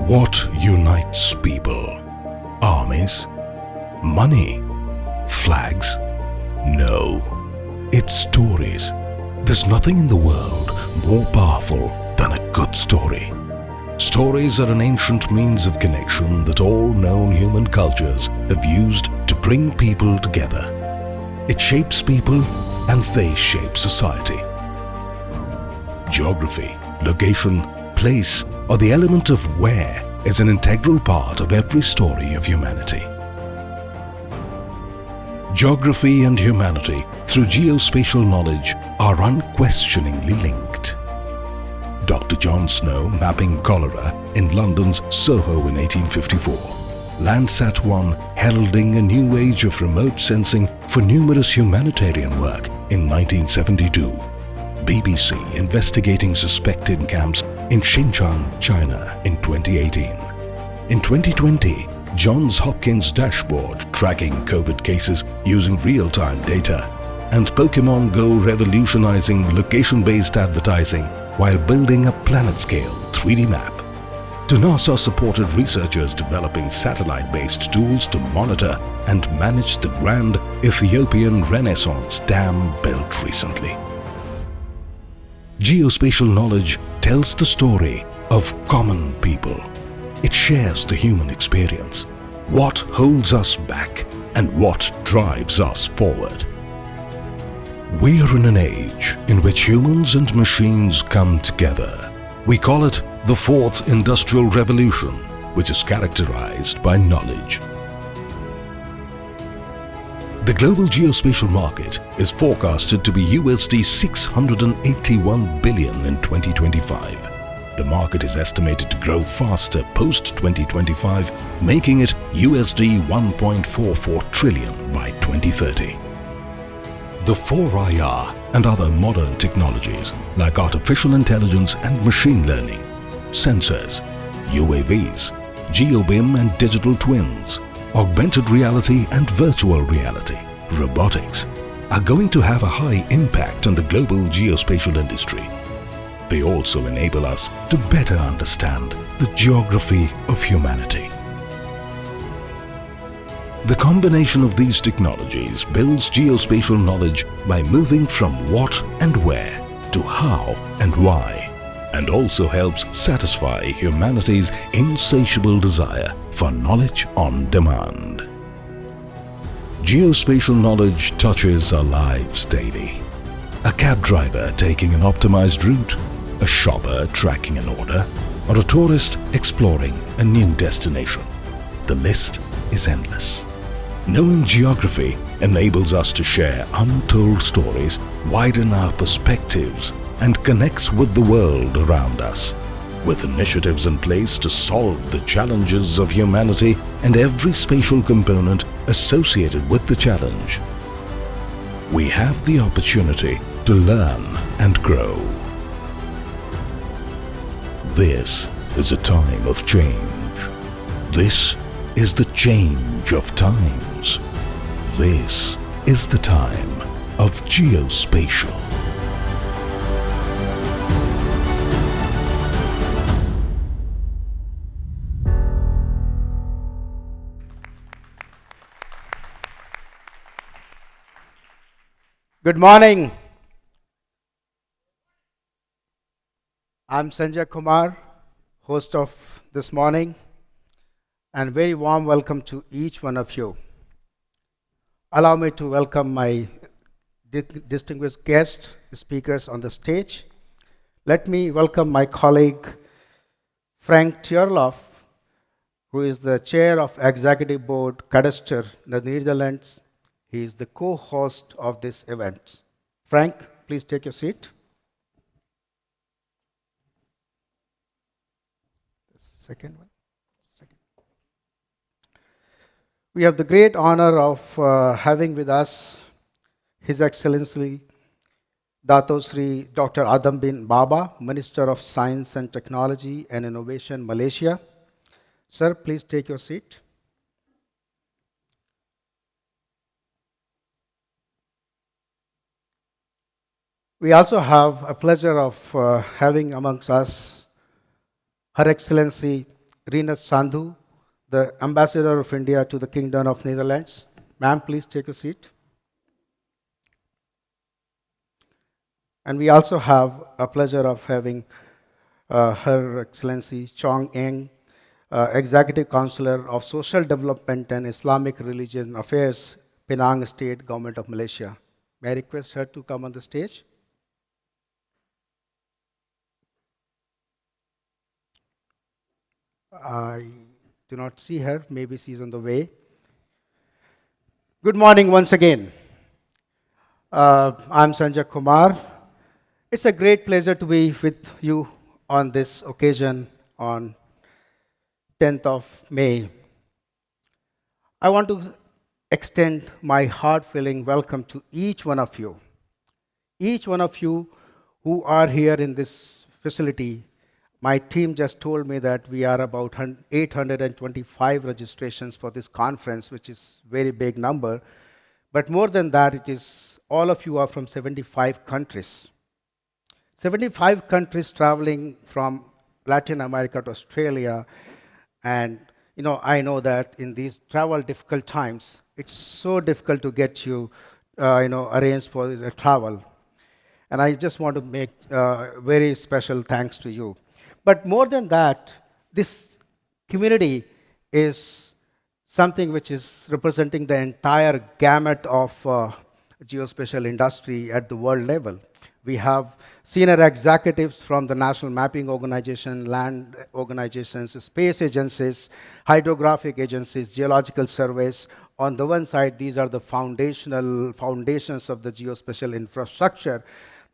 What unites people? Armies? Money? Flags? No. It's stories. There's nothing in the world more powerful than a good story. Stories are an ancient means of connection that all known human cultures have used to bring people together. It shapes people and they shape society. Geography, location, place, or the element of where is an integral part of every story of humanity. Geography and humanity through geospatial knowledge are unquestioningly linked. Dr. John Snow mapping cholera in London's Soho in 1854. Landsat 1 heralding a new age of remote sensing for numerous humanitarian work in 1972. BBC investigating suspected camps in Xinjiang, China in 2018. In 2020, Johns Hopkins dashboard tracking COVID cases using real-time data, and Pokemon Go revolutionizing location-based advertising while building a planet-scale 3D map. To NASA-supported researchers developing satellite-based tools to monitor and manage the grand Ethiopian Renaissance Dam built recently. Geospatial knowledge tells the story of common people. It shares the human experience, what holds us back and what drives us forward. We are in an age in which humans and machines come together. We call it the Fourth Industrial Revolution, which is characterized by knowledge. The global geospatial market is forecasted to be USD 681 billion in 2025. The market is estimated to grow faster post-2025, making it USD 1.44 trillion by 2030. The 4IR and other modern technologies like artificial intelligence and machine learning, sensors, UAVs, GeoBIM and digital twins, augmented reality and virtual reality, robotics are going to have a high impact on the global geospatial industry. They also enable us to better understand the geography of humanity. The combination of these technologies builds geospatial knowledge by moving from what and where to how and why, and also helps satisfy humanity's insatiable desire for knowledge on demand. Geospatial knowledge touches our lives daily. A cab driver taking an optimized route, a shopper tracking an order, or a tourist exploring a new destination. The list is endless. Knowing geography enables us to share untold stories, widen our perspectives, and connects with the world around us. With initiatives in place to solve the challenges of humanity and every spatial component associated with the challenge, we have the opportunity to learn and grow. This is a time of change. This is the change of times. This is the time of geospatial. Good morning. I'm Sanjay Kumar, host of this morning, and very warm welcome to each one of you. Allow me to welcome my distinguished guest speakers on the stage. Let me welcome my colleague Frank Tierolff, who is the chair of Executive Board Kadaster in the Netherlands. He is the co-host of this event. Frank, please take your seat. Second one. We have the great honor of having with us His Excellency Dato Sri Dr. Adham bin Baba, Minister of Science and Technology and Innovation, Malaysia. Sir, please take your seat. We also have a pleasure of having amongst us Her Excellency Reenat Sandhu, the Ambassador of India to the Kingdom of Netherlands. Ma'am, please take a seat. And we also have a pleasure of having Her Excellency Chong, Executive Councillor of Social Development and Islamic Religion Affairs, Penang State, Government of Malaysia. May I request her to come on the stage? I do not see her. Maybe she's on the way. Good morning once again. I'm Sanjay Kumar. It's a great pleasure to be with you on this occasion on 10th of May. I want to extend my heart-filling welcome to each one of you. Each one of you who are here in this facility. My team just told me that we are about 825 registrations for this conference, which is a very big number. But more than that, it is all of you are from 75 countries. 75 countries traveling from Latin America to Australia. And I know that in these travel difficult times, it's so difficult to get you, arranged for the travel. And I just want to make very special thanks to you. But more than that, this community is something which is representing the entire gamut of geospatial industry at the world level. We have senior executives from the National Mapping Organization, land organizations, space agencies, hydrographic agencies, geological surveys. On the one side, these are the foundations of the geospatial infrastructure.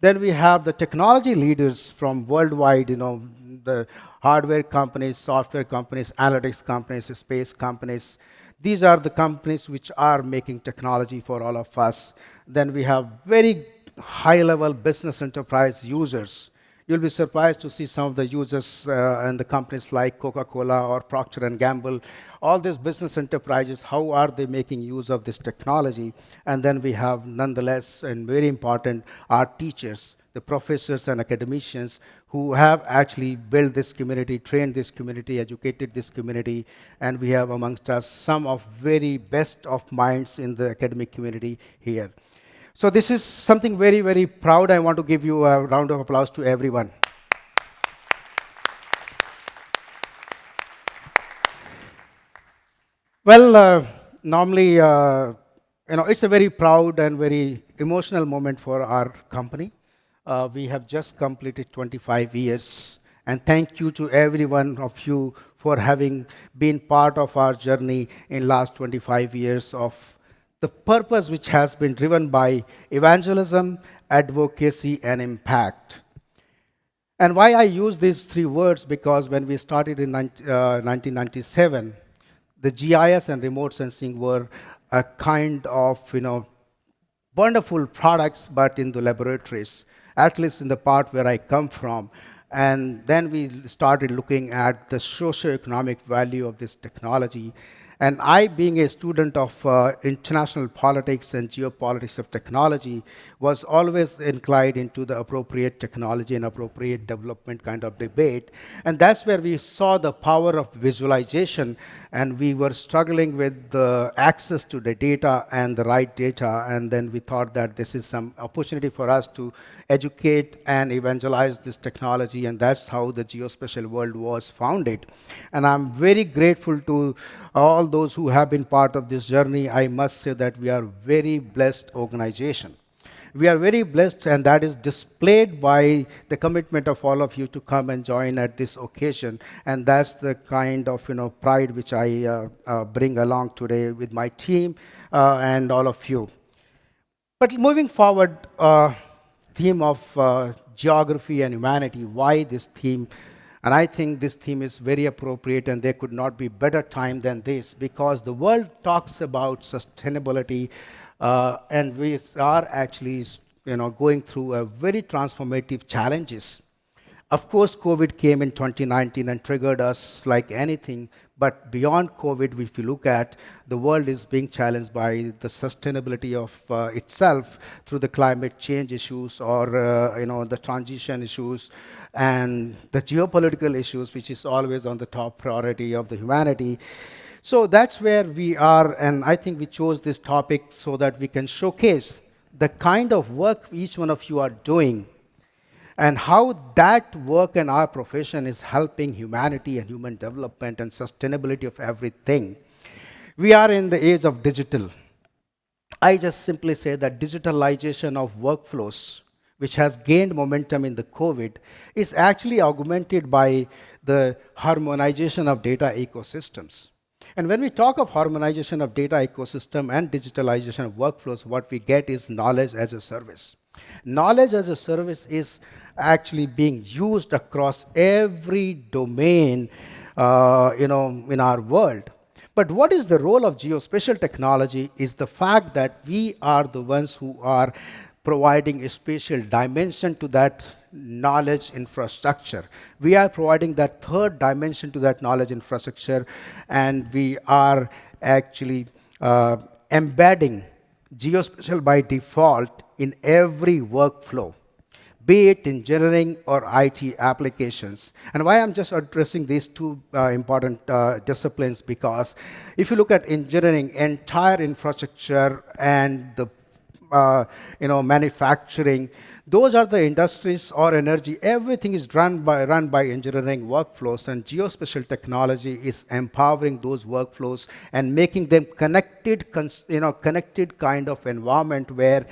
Then we have the technology leaders from worldwide, the hardware companies, software companies, analytics companies, space companies. These are the companies which are making technology for all of us. Then we have very high-level business enterprise users. You'll be surprised to see some of the users and the companies like Coca-Cola or Procter & Gamble. All these business enterprises, how are they making use of this technology? And then we have, nonetheless, and very important, our teachers, the professors and academicians who have actually built this community, trained this community, educated this community, and we have amongst us some of very best of minds in the academic community here. So this is something very, very proud. I want to give you a round of applause to everyone. Well, normally, it's a very proud and very emotional moment for our company. We have just completed 25 years. And thank you to every one of you for having been part of our journey in last 25 years of the purpose which has been driven by evangelism, advocacy, and impact. And why I use these three words, because when we started in 1997, the GIS and remote sensing were a kind of, wonderful products, but in the laboratories, at least in the part where I come from. And then we started looking at the socio-economic value of this technology. And I, being a student of international politics and geopolitics of technology, was always inclined into the appropriate technology and appropriate development kind of debate. And that's where we saw the power of visualization, and we were struggling with the access to the data and the right data. And then we thought that this is some opportunity for us to educate and evangelize this technology, and that's how the Geospatial World was founded. And I'm very grateful to all those who have been part of this journey. I must say that we are a very blessed organization. We are very blessed, and that is displayed by the commitment of all of you to come and join at this occasion. And that's the kind of pride which I bring along today with my team and all of you. But moving forward, theme of geography and humanity. Why this theme? And I think this theme is very appropriate, and there could not be better time than this, because the world talks about sustainability, and we are actually going through a very transformative challenges. Of course, COVID came in 2019 and triggered us like anything. But beyond COVID, if you look at, the world is being challenged by the sustainability of itself through the climate change issues or the transition issues and the geopolitical issues, which is always on the top priority of the humanity. So that's where we are, and I think we chose this topic so that we can showcase the kind of work each one of you are doing and how that work in our profession is helping humanity and human development and sustainability of everything. We are in the age of digital. I just simply say that digitalization of workflows, which has gained momentum in the COVID, is actually augmented by the harmonization of data ecosystems. And when we talk of harmonization of data ecosystem and digitalization of workflows, what we get is knowledge as a service. Knowledge as a service is actually being used across every domain, in our world. But what is the role of geospatial technology is the fact that we are the ones who are providing a spatial dimension to that knowledge infrastructure. We are providing that third dimension to that knowledge infrastructure, and we are actually embedding geospatial by default in every workflow, be it engineering or IT applications. And why I'm just addressing these two important disciplines, because if you look at engineering, entire infrastructure and the manufacturing, those are the industries or energy. Everything is run by engineering workflows, and geospatial technology is empowering those workflows and making them connected kind of environment where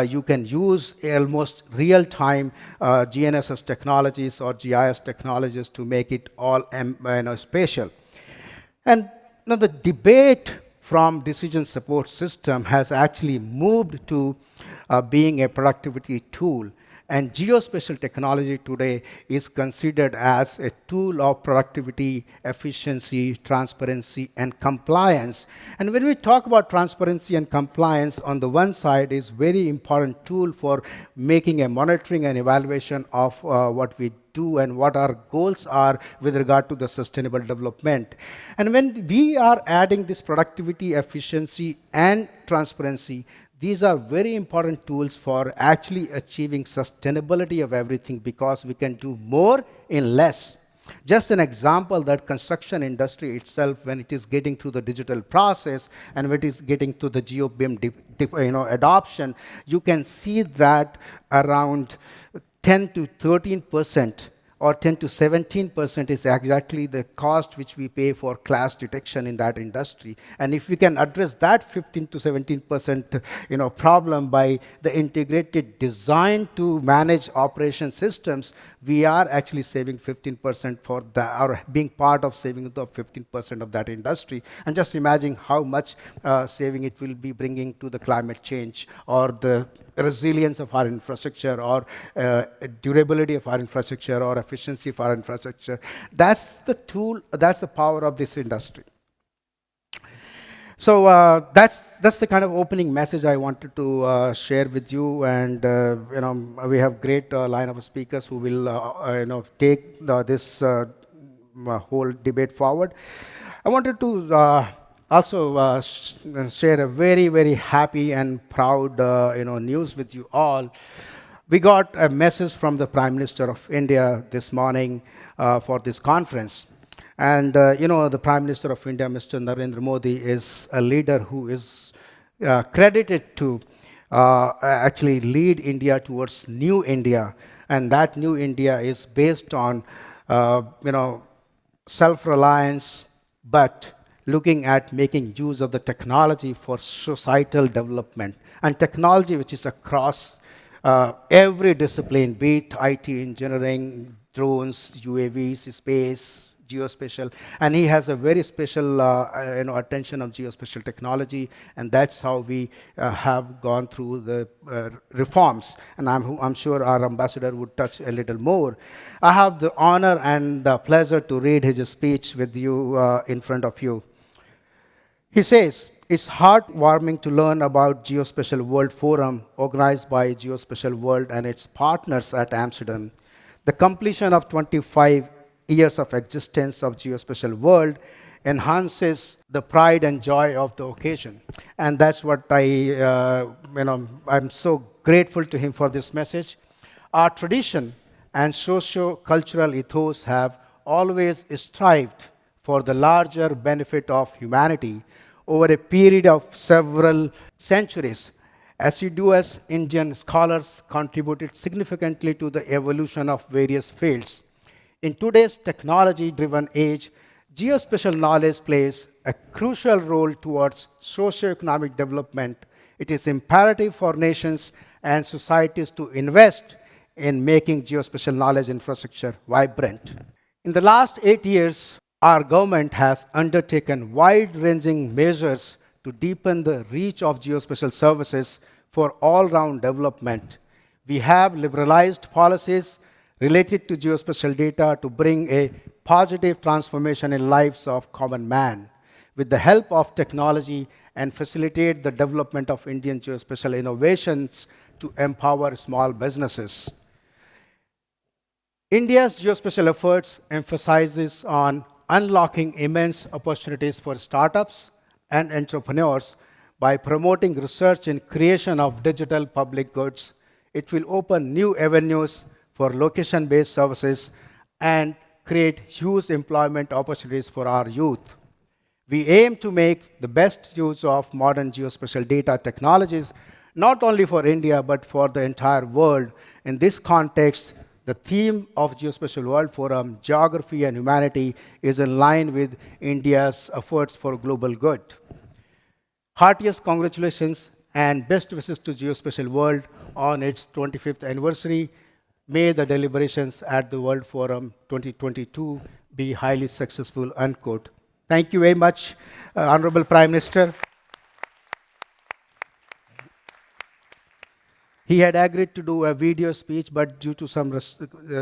you can use almost real-time GNSS technologies or GIS technologies to make it all spatial. And now the debate from decision support system has actually moved to being a productivity tool. And geospatial technology today is considered as a tool of productivity, efficiency, transparency, and compliance. And when we talk about transparency and compliance, on the one side is very important tool for making a monitoring and evaluation of what we do and what our goals are with regard to the sustainable development. And when we are adding this productivity, efficiency, and transparency, these are very important tools for actually achieving sustainability of everything, because we can do more in less. Just an example, that construction industry itself, when it is getting through the digital process and when it is getting to the GeoBIM adoption, you can see that around 10 to 13% or 10 to 17% is exactly the cost which we pay for clash detection in that industry. And if we can address that 15 to 17% problem by the integrated design to manage operation systems, we are actually saving 15% for that, or being part of saving the 15% of that industry. And just imagine how much saving it will be bringing to the climate change or the resilience of our infrastructure or durability of our infrastructure or efficiency of our infrastructure. That's the tool, that's the power of this industry. So that's the kind of opening message I wanted to share with you, and we have great line of speakers who will take this whole debate forward. I wanted to also share a very, very happy and proud news with you all. We got a message from the Prime Minister of India this morning for this conference. And the Prime Minister of India, Mr. Narendra Modi, is a leader who is credited to actually lead India towards New India. And that New India is based on self-reliance, but looking at making use of the technology for societal development. And technology which is across every discipline, be it IT, engineering, drones, UAVs, space, geospatial. And he has a very special attention of geospatial technology, and that's how we have gone through the reforms. And I'm sure our ambassador would touch a little more. I have the honor and the pleasure to read his speech with you in front of you. He says, "It's heartwarming to learn about Geospatial World Forum, organized by Geospatial World and its partners at Amsterdam. The completion of 25 years of existence of Geospatial World enhances the pride and joy of the occasion. And that's what I'm so grateful to him for this message. Our tradition and socio-cultural ethos have always strived for the larger benefit of humanity over a period of several centuries. Assiduous Indian scholars contributed significantly to the evolution of various fields. In today's technology-driven age, geospatial knowledge plays a crucial role towards socio-economic development. It is imperative for nations and societies to invest in making geospatial knowledge infrastructure vibrant. In the last 8 years, our government has undertaken wide-ranging measures to deepen the reach of geospatial services for all-round development. We have liberalized policies related to geospatial data to bring a positive transformation in lives of common man. With the help of technology and facilitate the development of Indian geospatial innovations to empower small businesses. India's geospatial efforts emphasizes on unlocking immense opportunities for startups and entrepreneurs by promoting research and creation of digital public goods. It will open new avenues for location-based services and create huge employment opportunities for our youth. We aim to make the best use of modern geospatial data technologies, not only for India, but for the entire world. In this context, the theme of Geospatial World Forum, Geography and Humanity, is in line with India's efforts for global good. Heartiest congratulations and best wishes to Geospatial World on its 25th anniversary. May the deliberations at the World Forum 2022 be highly successful, unquote. Thank you very much, Honorable Prime Minister. He had agreed to do a video speech, but due to some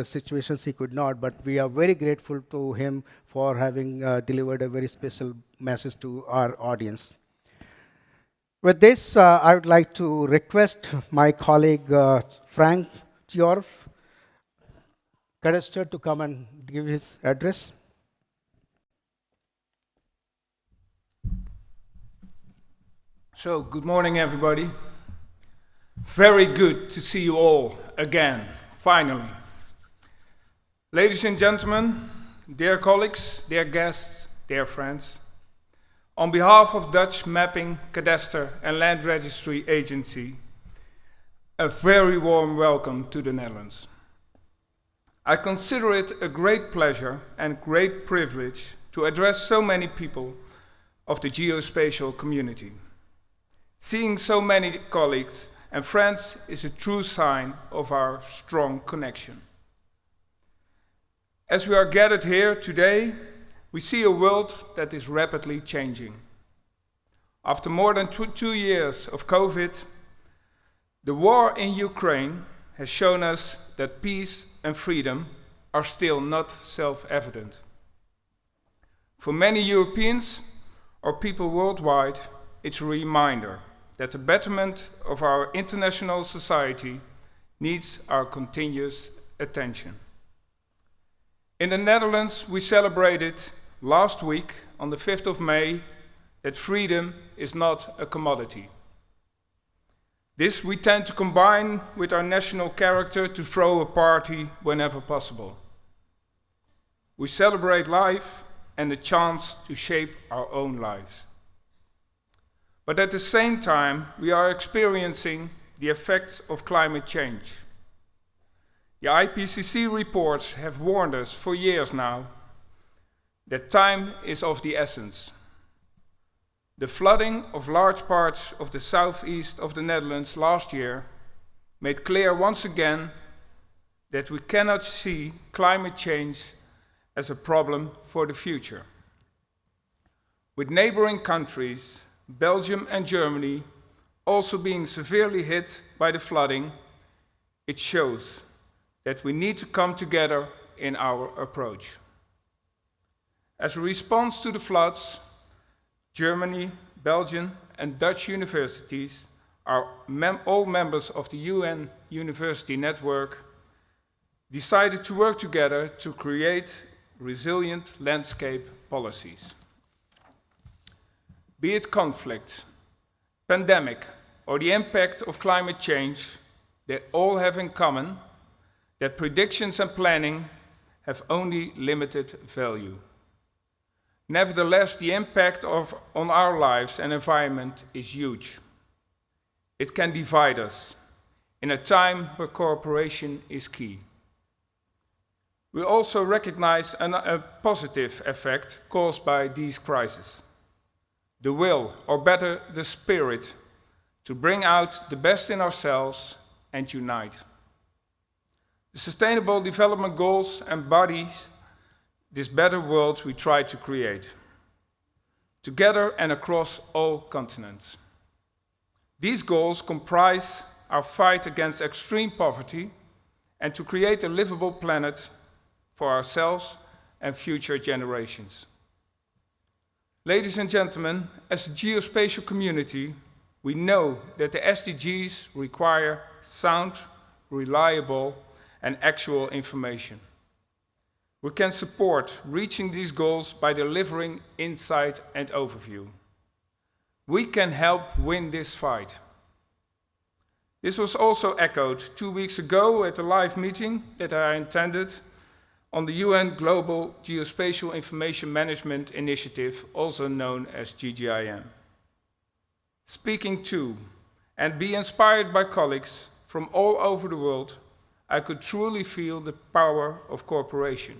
situations he could not. But we are very grateful to him for having delivered a very special message to our audience. With this, I would like to request my colleague Frank Tierolff, Kadaster, to come and give his address. So, good morning, everybody. Very good to see you all again, finally. Ladies and gentlemen, dear colleagues, dear guests, dear friends, on behalf of Dutch Mapping, Kadaster and Land Registry Agency, a very warm welcome to the Netherlands. I consider it a great pleasure and great privilege to address so many people of the geospatial community. Seeing so many colleagues and friends is a true sign of our strong connection. As we are gathered here today, we see a world that is rapidly changing. After more than 2 years of COVID, the war in Ukraine has shown us that peace and freedom are still not self-evident. For many Europeans or people worldwide, it's a reminder that the betterment of our international society needs our continuous attention. In the Netherlands, we celebrated last week, on the 5th of May, that freedom is not a commodity. This we tend to combine with our national character to throw a party whenever possible. We celebrate life and the chance to shape our own lives. But at the same time, we are experiencing the effects of climate change. The IPCC reports have warned us for years now that time is of the essence. The flooding of large parts of the southeast of the Netherlands last year made clear once again that we cannot see climate change as a problem for the future. With neighboring countries, Belgium and Germany, also being severely hit by the flooding, it shows that we need to come together in our approach. As a response to the floods, Germany, Belgian and Dutch universities are all members of the UN University Network, decided to work together to create resilient landscape policies. Be it conflict, pandemic, or the impact of climate change, they all have in common that predictions and planning have only limited value. Nevertheless, the impact on our lives and environment is huge. It can divide us in a time where cooperation is key. We also recognize a positive effect caused by these crises. The will, or better, the spirit, to bring out the best in ourselves and unite. The Sustainable Development Goals embody this better world we try to create, together and across all continents. These goals comprise our fight against extreme poverty and to create a livable planet for ourselves and future generations. Ladies and gentlemen, as a geospatial community, we know that the SDGs require sound, reliable, and actual information. We can support reaching these goals by delivering insight and overview. We can help win this fight. This was also echoed 2 weeks ago at a live meeting that I attended on the UN Global Geospatial Information Management Initiative, also known as GGIM. Speaking to and be inspired by colleagues from all over the world, I could truly feel the power of cooperation.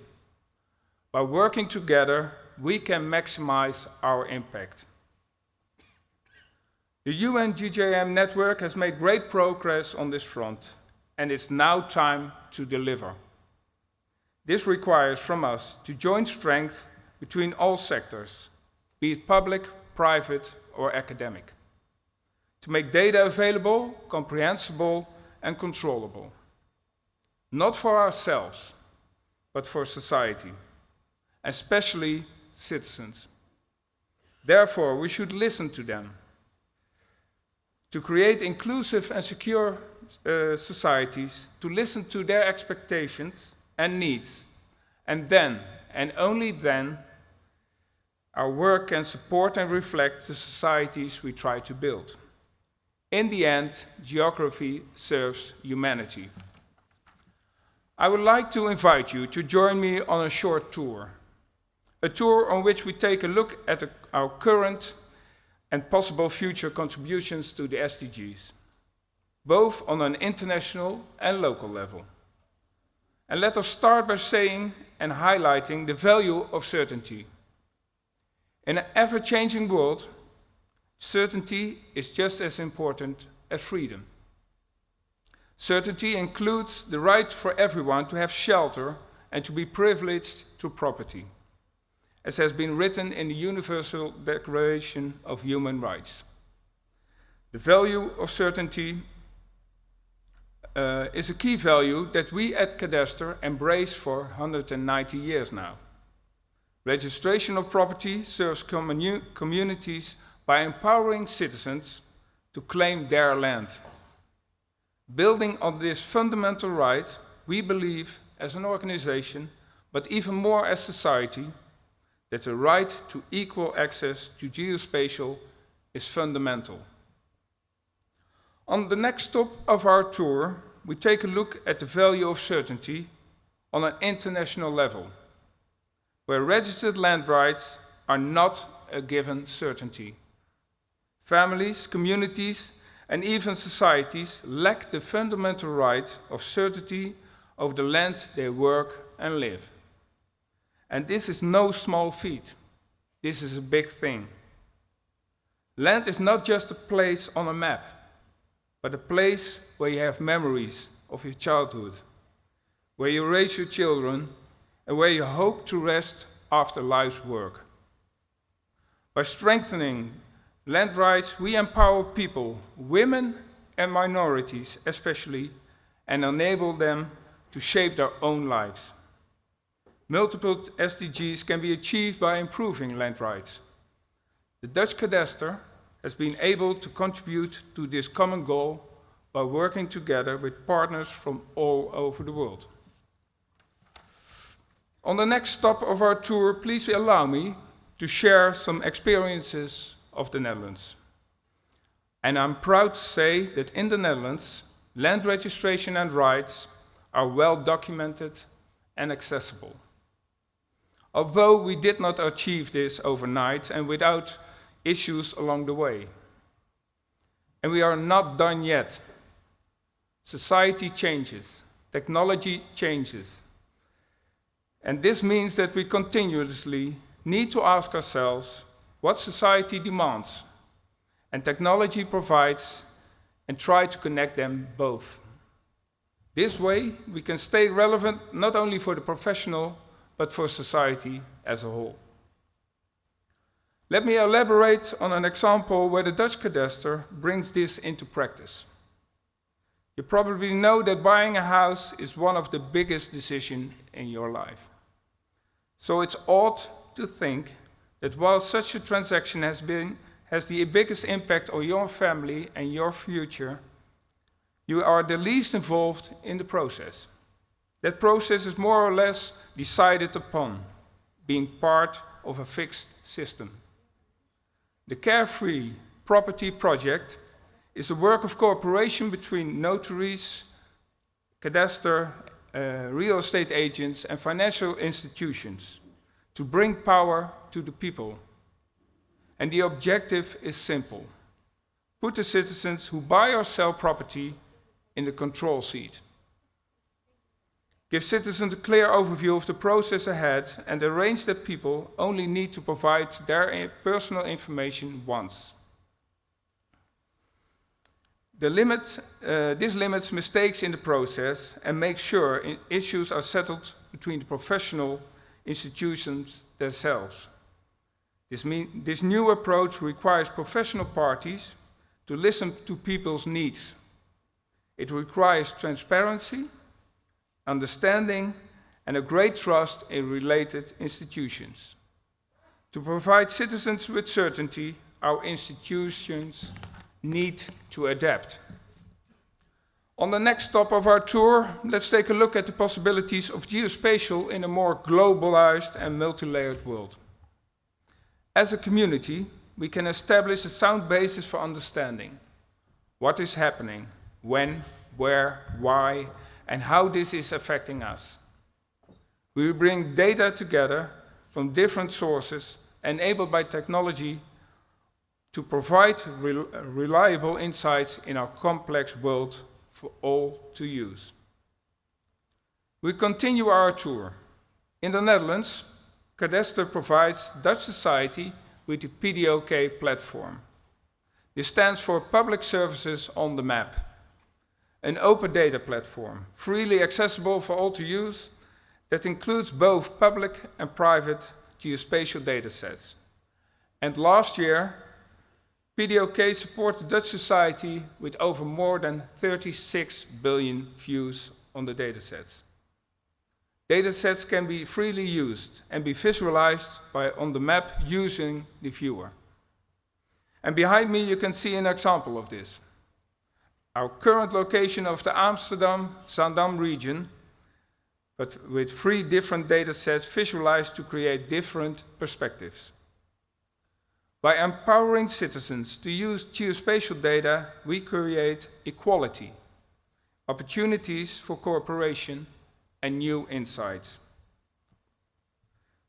By working together, we can maximize our impact. The UN GGIM network has made great progress on this front, and it's now time to deliver. This requires from us to join strength between all sectors, be it public, private, or academic, to make data available, comprehensible, and controllable. Not for ourselves, but for society, especially citizens. Therefore, we should listen to them. To create inclusive and secure societies, to listen to their expectations and needs, and then, and only then, our work can support and reflect the societies we try to build. In the end, geography serves humanity. I would like to invite you to join me on a short tour. A tour on which we take a look at our current and possible future contributions to the SDGs, both on an international and local level. And let us start by saying and highlighting the value of certainty. In an ever-changing world, certainty is just as important as freedom. Certainty includes the right for everyone to have shelter and to be privileged to property, as has been written in the Universal Declaration of Human Rights. The value of certainty is a key value that we at Kadaster embrace for 190 years now. Registration of property serves communities by empowering citizens to claim their land. Building on this fundamental right, we believe as an organization, but even more as society, that the right to equal access to geospatial is fundamental. On the next stop of our tour, we take a look at the value of certainty on an international level, where registered land rights are not a given certainty. Families, communities, and even societies lack the fundamental right of certainty over the land they work and live. And this is no small feat. This is a big thing. Land is not just a place on a map, but a place where you have memories of your childhood, where you raise your children, and where you hope to rest after life's work. By strengthening land rights, we empower people, women and minorities especially, and enable them to shape their own lives. Multiple SDGs can be achieved by improving land rights. The Dutch Kadaster has been able to contribute to this common goal by working together with partners from all over the world. On the next stop of our tour, please allow me to share some experiences of the Netherlands. And I'm proud to say that in the Netherlands, land registration and rights are well documented and accessible. Although we did not achieve this overnight and without issues along the way. And we are not done yet. Society changes, technology changes. And this means that we continuously need to ask ourselves what society demands and technology provides, and try to connect them both. This way, we can stay relevant not only for the professional, but for society as a whole. Let me elaborate on an example where the Dutch Kadaster brings this into practice. You probably know that buying a house is one of the biggest decisions in your life. So it's odd to think that while such a transaction has the biggest impact on your family and your future, you are the least involved in the process. That process is more or less decided upon, being part of a fixed system. The Carefree Property Project is a work of cooperation between notaries, Kadaster, real estate agents and financial institutions to bring power to the people. And the objective is simple. Put the citizens who buy or sell property in the control seat. Give citizens a clear overview of the process ahead and arrange that people only need to provide their personal information once. This limits mistakes in the process and makes sure issues are settled between the professional institutions themselves. This new approach requires professional parties to listen to people's needs. It requires transparency, understanding, and a great trust in related institutions. To provide citizens with certainty, our institutions need to adapt. On the next stop of our tour, let's take a look at the possibilities of geospatial in a more globalized and multi-layered world. As a community, we can establish a sound basis for understanding what is happening, when, where, why, and how this is affecting us. We bring data together from different sources enabled by technology to provide reliable insights in our complex world for all to use. We continue our tour. In the Netherlands, Kadaster provides Dutch society with the PDOK platform. This stands for Public Services on the Map, an open data platform, freely accessible for all to use, that includes both public and private geospatial datasets. And last year, PDOK supported Dutch society with over more than 36 billion views on the datasets. Datasets can be freely used and be visualized on the map using the viewer. And behind me you can see an example of this. Our current location of the Amsterdam, Sandhu region, but with 3 different datasets visualized to create different perspectives. By empowering citizens to use geospatial data, we create equality, opportunities for cooperation, and new insights.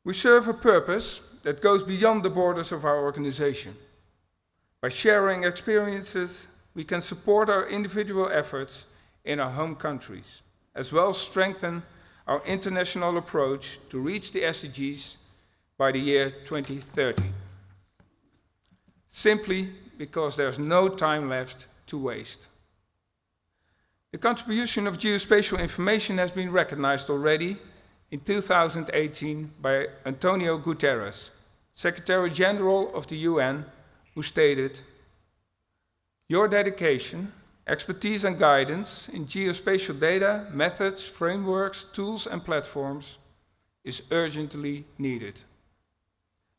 We serve a purpose that goes beyond the borders of our organization. By sharing experiences, we can support our individual efforts in our home countries, as well as strengthen our international approach to reach the SDGs by the year 2030. Simply because there's no time left to waste. The contribution of geospatial information has been recognized already in 2018 by Antonio Guterres, Secretary General of the UN, who stated, "Your dedication, expertise and guidance in geospatial data, methods, frameworks, tools and platforms is urgently needed.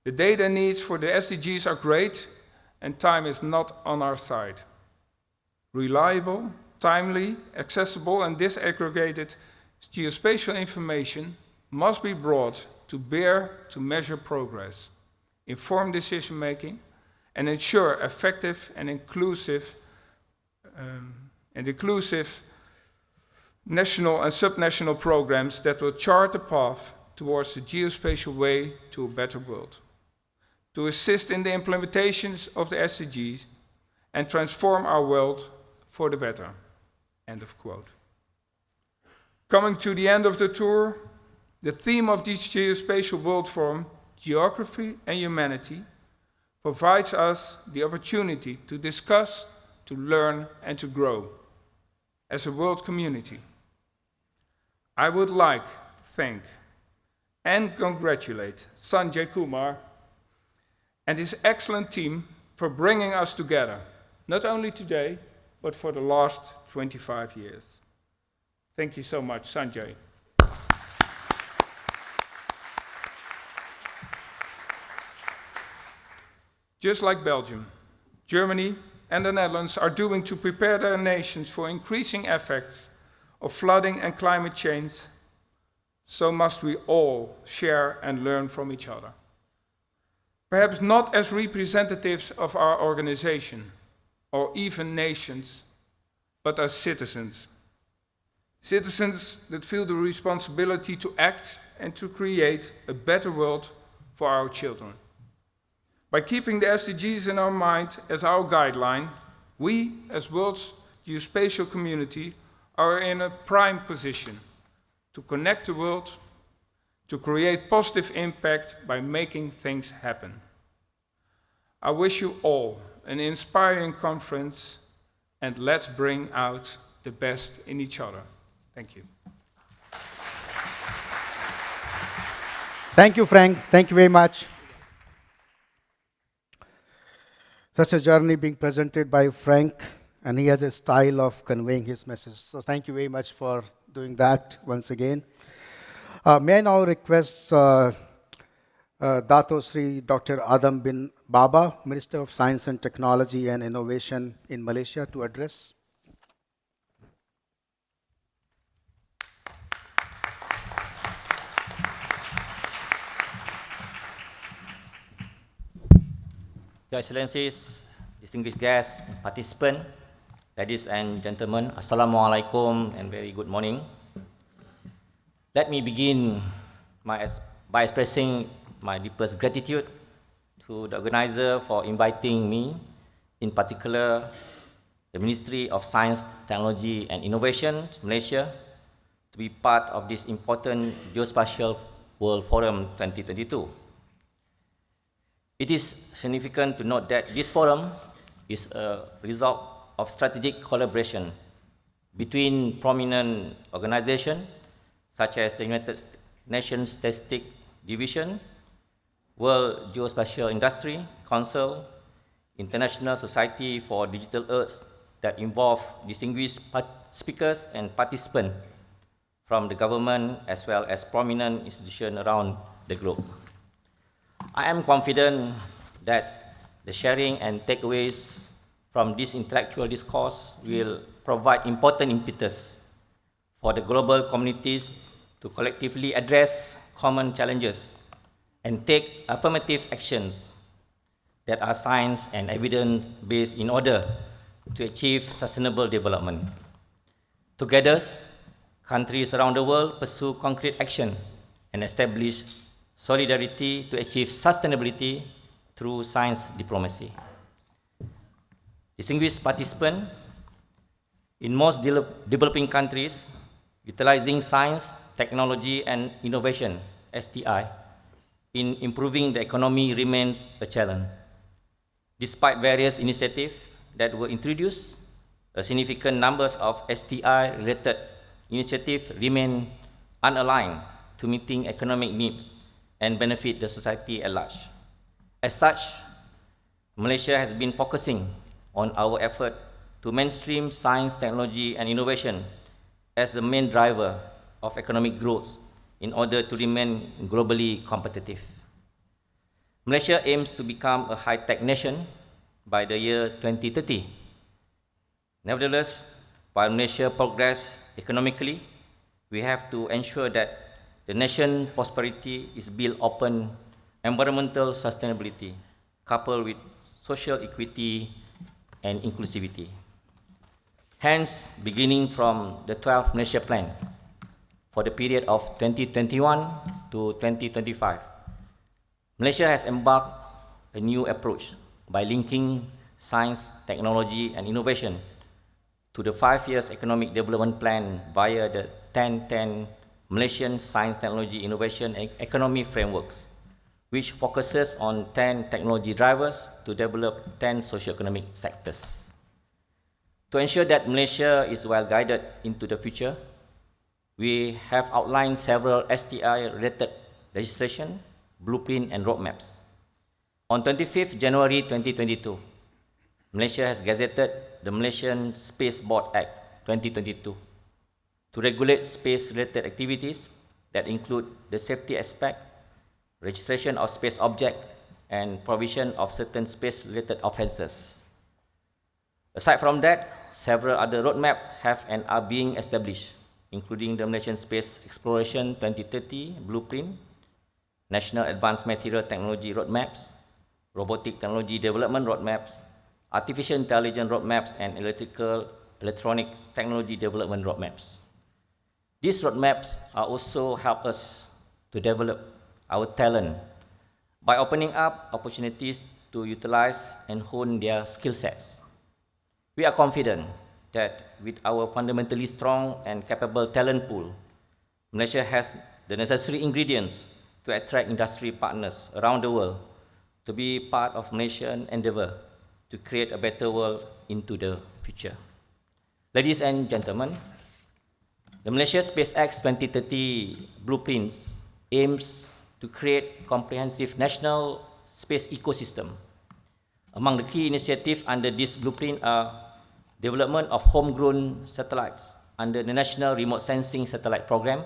The data needs for the SDGs are great and time is not on our side. Reliable, timely, accessible and disaggregated geospatial information must be brought to bear to measure progress, inform decision-making, and ensure effective and inclusive national and subnational programs that will chart the path towards the geospatial way to a better world, to assist in the implementations of the SDGs and transform our world for the better. End of quote. Coming to the end of the tour, the theme of this Geospatial World Forum, Geography and Humanity, provides us the opportunity to discuss, to learn, and to grow as a world community. I would like to thank and congratulate Sanjay Kumar and his excellent team for bringing us together, not only today, but for the last 25 years. Thank you so much, Sanjay. Just like Belgium, Germany and the Netherlands are doing to prepare their nations for increasing effects of flooding and climate change, so must we all share and learn from each other. Perhaps not as representatives of our organization or even nations, but as citizens. Citizens that feel the responsibility to act and to create a better world for our children. By keeping the SDGs in our mind as our guideline, we, as world's geospatial community, are in a prime position to connect the world, to create positive impact by making things happen. I wish you all an inspiring conference, and let's bring out the best in each other. Thank you. Thank you, Frank. Thank you very much. Such a journey being presented by Frank, and he has a style of conveying his message. So thank you very much for doing that once again. May I now request Dato Sri Dr. Adham bin Baba, Minister of Science and Technology and Innovation in Malaysia, to address. Your Excellencies, distinguished guests, participants, ladies and gentlemen, Assalamualaikum and very good morning. Let me begin by expressing my deepest gratitude to the organizer for inviting me, in particular the Ministry of Science, Technology and Innovation, Malaysia, to be part of this important Geospatial World Forum 2022. It is significant to note that this forum is a result of strategic collaboration between prominent organizations such as the United Nations Statistics Division, World Geospatial Industry Council, International Society for Digital Earth, that involve distinguished speakers and participants from the government as well as prominent institutions around the globe. I am confident that the sharing and takeaways from this intellectual discourse will provide important impetus for the global communities to collectively address common challenges and take affirmative actions that are science and evidence-based in order to achieve sustainable development. Together, countries around the world pursue concrete action and establish solidarity to achieve sustainability through science diplomacy. Distinguished participants, in most developing countries, utilizing science, technology and innovation, STI, in improving the economy remains a challenge. Despite various initiatives that were introduced, a significant numbers of STI-related initiatives remain unaligned to meeting economic needs and benefit the society at large. As such, Malaysia has been focusing on our effort to mainstream science, technology and innovation as the main driver of economic growth in order to remain globally competitive. Malaysia aims to become a high-tech nation by the year 2030. Nevertheless, while Malaysia progresses economically, we have to ensure that the nation's prosperity is built upon environmental sustainability, coupled with social equity and inclusivity. Hence, beginning from the 12th Malaysia Plan for the period of 2021 to 2025, Malaysia has embarked a new approach by linking science, technology, and innovation to the 5 years economic development plan via the 10-10 Malaysian Science, Technology, Innovation and Economy Frameworks, which focuses on 10 technology drivers to develop 10 socio-economic sectors. To ensure that Malaysia is well guided into the future, we have outlined several STI-related legislation, blueprint, and roadmaps. On 25th January 2022, Malaysia has gazetted the Malaysian Space Board Act 2022 to regulate space-related activities that include the safety aspect, registration of space objects, and provision of certain space-related offences. Aside from that, several other roadmaps have and are being established, including the Malaysian Space Exploration 2030 Blueprint, National Advanced Material Technology Roadmaps, Robotic Technology Development Roadmaps, Artificial Intelligence Roadmaps, and Electronic Technology Development Roadmaps. These roadmaps are also help us to develop our talent by opening up opportunities to utilize and hone their skill sets. We are confident that with our fundamentally strong and capable talent pool, Malaysia has the necessary ingredients to attract industry partners around the world to be part of Malaysian endeavor to create a better world into the future. Ladies and gentlemen, the Malaysia Space Act 2030 blueprints aims to create comprehensive national space ecosystem. Among the key initiatives under this blueprint are development of homegrown satellites under the National Remote Sensing Satellite Program,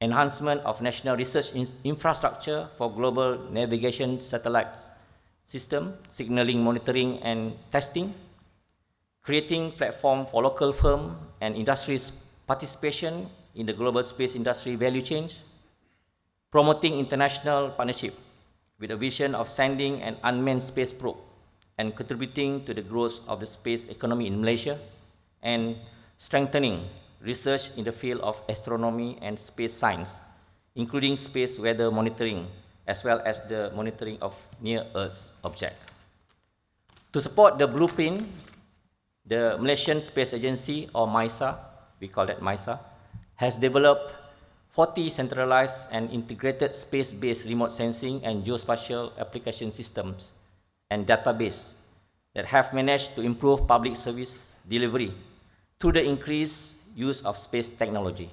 enhancement of national research infrastructure for global navigation satellites system, signaling, monitoring, and testing, creating platform for local firms and industries' participation in the global space industry value chain, promoting international partnership with a vision of sending an unmanned space probe and contributing to the growth of the space economy in Malaysia, and strengthening research in the field of astronomy and space science, including space weather monitoring, as well as the monitoring of near-Earth objects. To support the blueprint, the Malaysian Space Agency, or MISA, we call that MISA, has developed 40 centralized and integrated space-based remote sensing and geospatial application systems and database that have managed to improve public service delivery through the increased use of space technology.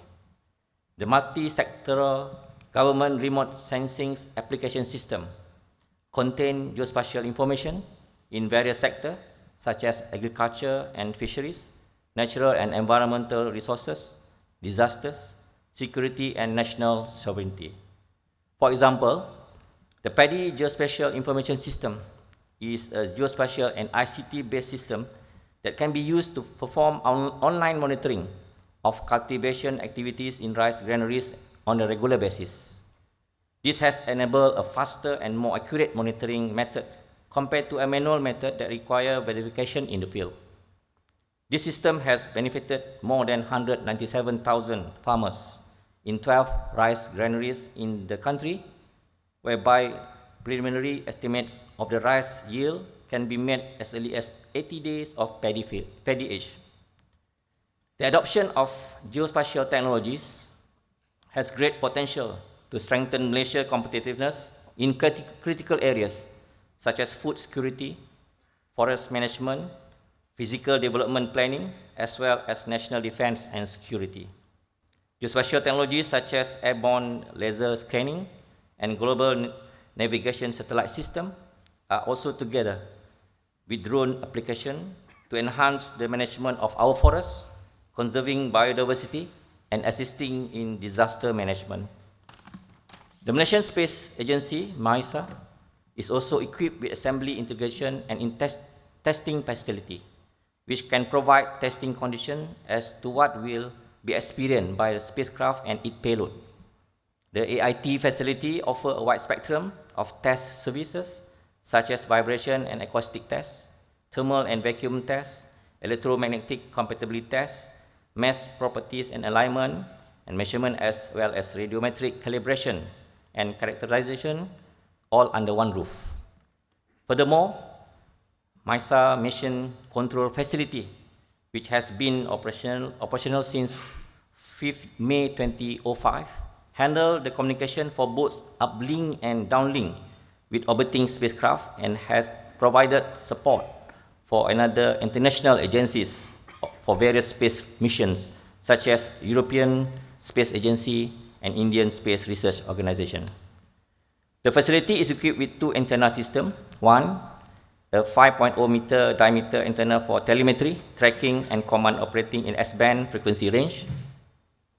The multi-sectoral government remote sensing application system contain geospatial information in various sectors such as agriculture and fisheries, natural and environmental resources, disasters, security, and national sovereignty. For example, the Paddy Geospatial Information System is a geospatial and ICT-based system that can be used to perform online monitoring of cultivation activities in rice granaries on a regular basis. This has enabled a faster and more accurate monitoring method compared to a manual method that requires verification in the field. This system has benefited more than 197,000 farmers in 12 rice granaries in the country, whereby preliminary estimates of the rice yield can be made as early as 80 days of paddy age. The adoption of geospatial technologies has great potential to strengthen Malaysia's competitiveness in critical areas such as food security, forest management, physical development planning, as well as national defense and security. Geospatial technologies such as airborne laser scanning and global navigation satellite system are also together with drone application to enhance the management of our forests, conserving biodiversity, and assisting in disaster management. The Malaysian Space Agency, MISA, is also equipped with assembly integration and testing facility, which can provide testing conditions as to what will be experienced by the spacecraft and its payload, The AIT facility offers a wide spectrum of test services such as vibration and acoustic tests, thermal and vacuum tests, electromagnetic compatibility tests, mass properties and alignment and measurement, as well as radiometric calibration and characterization, all under one roof. Furthermore, MISA Mission Control Facility, which has been operational since 5th May 2005, handle the communication for both uplink and downlink with orbiting spacecraft and has provided support for another international agencies for various space missions, such as European Space Agency and Indian Space Research Organization. The facility is equipped with two antenna systems. One, a 5.0 meter diameter antenna for telemetry, tracking, and command operating in S-band frequency range.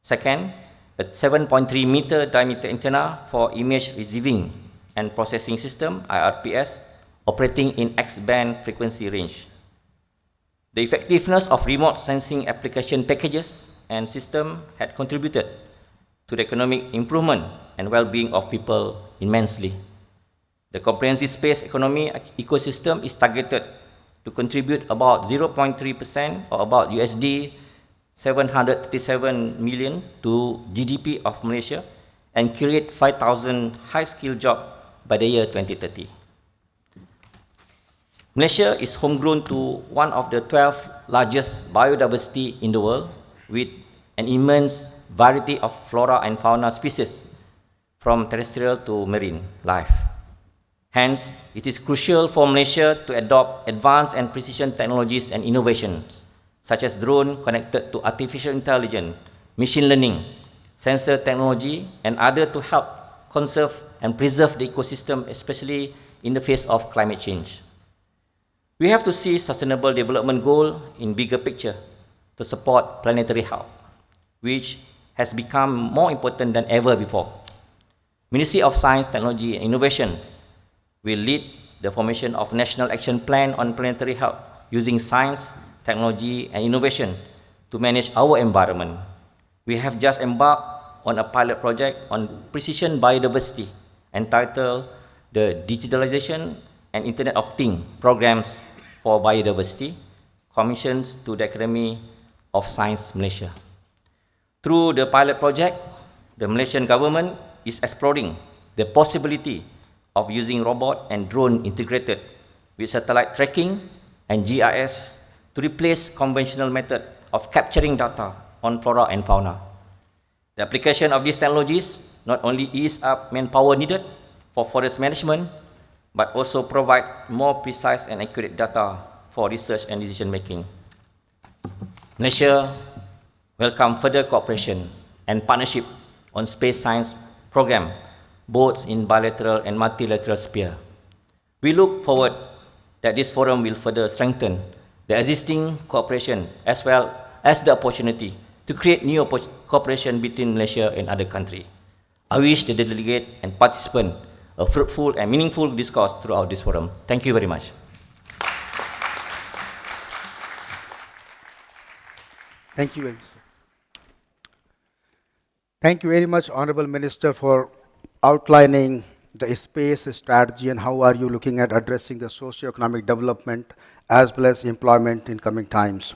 Second, a 7.3 meter diameter antenna for image receiving and processing system, IRPS, operating in X-band frequency range. The effectiveness of remote sensing application packages and system had contributed to the economic improvement and well-being of people immensely. The comprehensive space economy ecosystem is targeted to contribute about 0.3% or about USD 737 million to GDP of Malaysia and create 5,000 high-skilled jobs by the year 2030. Malaysia is homegrown to one of the 12 largest biodiversity in the world, with an immense variety of flora and fauna species from terrestrial to marine life. Hence, it is crucial for Malaysia to adopt advanced and precision technologies and innovations, such as drone connected to artificial intelligence, machine learning, sensor technology, and other to help conserve and preserve the ecosystem, especially in the face of climate change. We have to see sustainable development goal in bigger picture to support planetary health, which has become more important than ever before. Ministry of Science, Technology and Innovation will lead the formation of National Action Plan on Planetary Health using science, technology and innovation to manage our environment. We have just embarked on a pilot project on precision biodiversity entitled the Digitalization and Internet of Things Programs for Biodiversity, commissioned to the Academy of Science Malaysia. Through the pilot project, the Malaysian government is exploring the possibility of using robot and drone integrated with satellite tracking and GIS to replace conventional method of capturing data on flora and fauna. The application of these technologies not only ease up manpower needed for forest management, but also provide more precise and accurate data for research and decision making. Malaysia welcome further cooperation and partnership on space science program, both in bilateral and multilateral sphere. We look forward that this forum will further strengthen the existing cooperation as well as the opportunity to create new cooperation between Malaysia and other countries. I wish the delegate and participant a fruitful and meaningful discourse throughout this forum. Thank you very much. Thank you very much. Thank you very much, Honorable Minister, for outlining the space strategy and how are you looking at addressing the socio-economic development as well as employment in coming times.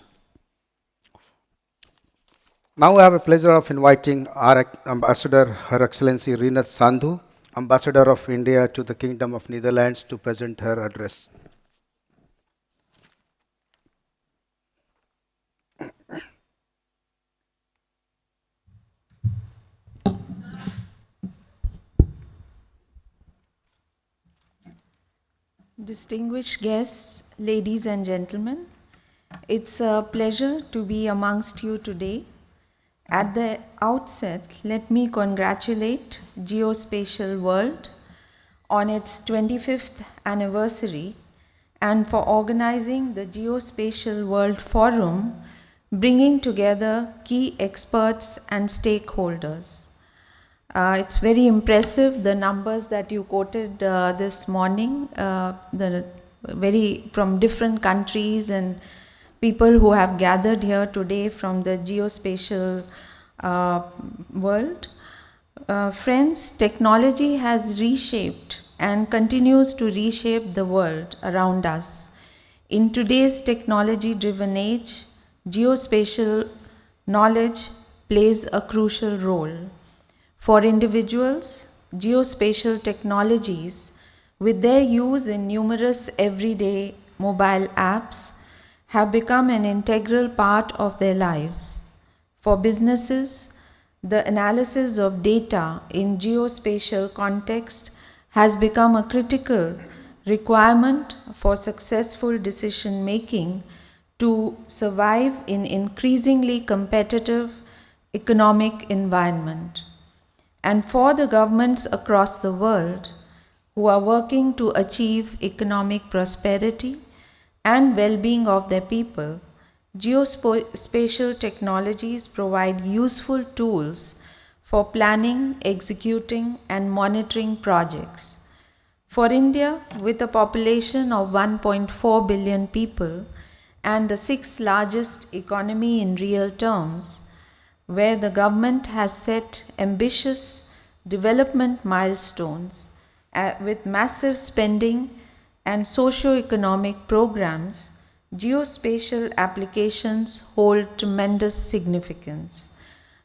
Now I have a pleasure of inviting our Ambassador, Her Excellency Reenat Sandhu, Ambassador of India to the Kingdom of Netherlands, to present her address. Distinguished guests, ladies and gentlemen, it's a pleasure to be amongst you today. At the outset, let me congratulate Geospatial World on its 25th anniversary and for organizing the Geospatial World Forum, bringing together key experts and stakeholders. It's very impressive, the numbers that you quoted this morning, from different countries and people who have gathered here today from the geospatial world. Friends, technology has reshaped and continues to reshape the world around us. In today's technology-driven age, geospatial knowledge plays a crucial role. For individuals, geospatial technologies, with their use in numerous everyday mobile apps, have become an integral part of their lives. For businesses, the analysis of data in geospatial context has become a critical requirement for successful decision making to survive in increasingly competitive economic environment. And for the governments across the world who are working to achieve economic prosperity and well-being of their people, geospatial technologies provide useful tools for planning, executing, and monitoring projects. For India, with a population of 1.4 billion people and the sixth largest economy in real terms, where the government has set ambitious development milestones with massive spending and socio-economic programs, geospatial applications hold tremendous significance.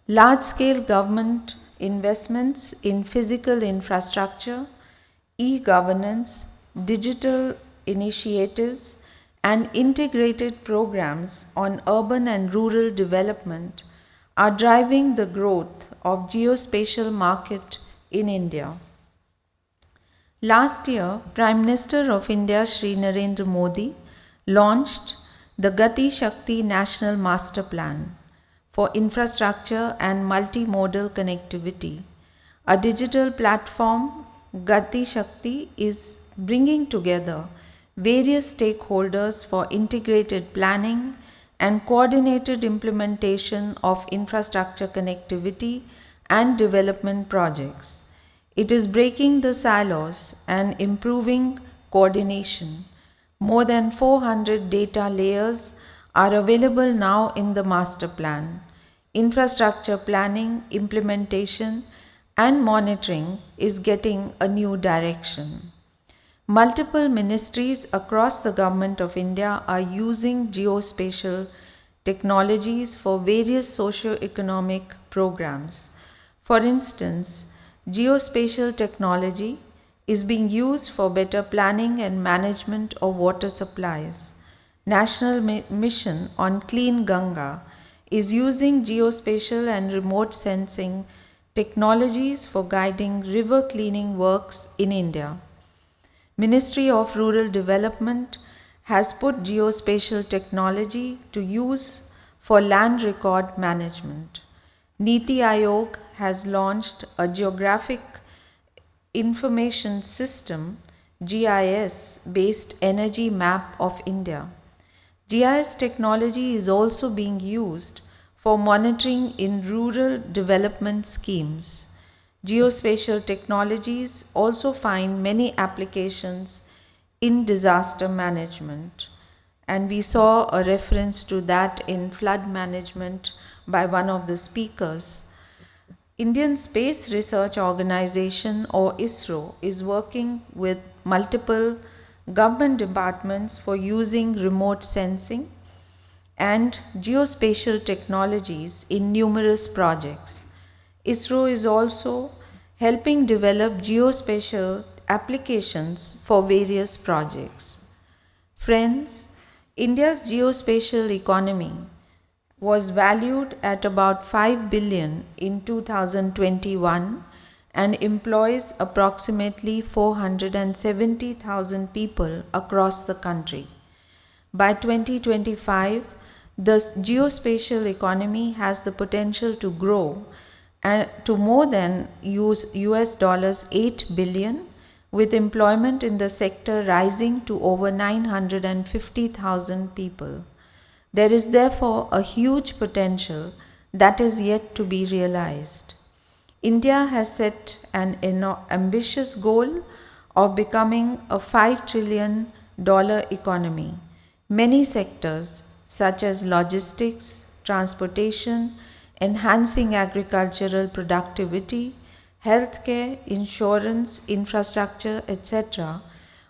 Large-scale government investments in physical infrastructure, e-governance, digital initiatives, and integrated programs on urban and rural development are driving the growth of geospatial market in India. Last year, Prime Minister of India Shri Narendra Modi launched the Gati Shakti National Master Plan for Infrastructure and Multimodal Connectivity. A digital platform, Gati Shakti, is bringing together various stakeholders for integrated planning and coordinated implementation of infrastructure connectivity and development projects. It is breaking the silos and improving coordination. More than 400 data layers are available now in the master plan. Infrastructure planning, implementation, and monitoring is getting a new direction. Multiple ministries across the Government of India are using geospatial technologies for various socio-economic programs. For instance, geospatial technology is being used for better planning and management of water supplies. National Mission on Clean Ganga is using geospatial and remote sensing technologies for guiding river cleaning works in India. Ministry of Rural Development has put geospatial technology to use for land record management. Niti Aayog has launched a Geographic Information System (GIS) based energy map of India. GIS technology is also being used for monitoring in rural development schemes. Geospatial technologies also find many applications in disaster management, and we saw a reference to that in flood management by one of the speakers. Indian Space Research Organization, or ISRO, is working with multiple government departments for using remote sensing and geospatial technologies in numerous projects. ISRO is also helping develop geospatial applications for various projects. Friends, India's geospatial economy was valued at about 5 billion in 2021 and employs approximately 470,000 people across the country. By 2025, the geospatial economy has the potential to grow to more than $8 billion, with employment in the sector rising to over 950,000 people. There is therefore a huge potential that is yet to be realized. India has set an ambitious goal of becoming a $5 trillion economy. Many sectors such as logistics, transportation, enhancing agricultural productivity, healthcare, insurance, infrastructure, etc.,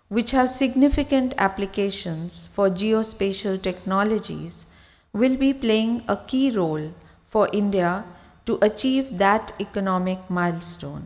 which have significant applications for geospatial technologies, will be playing a key role for India to achieve that economic milestone.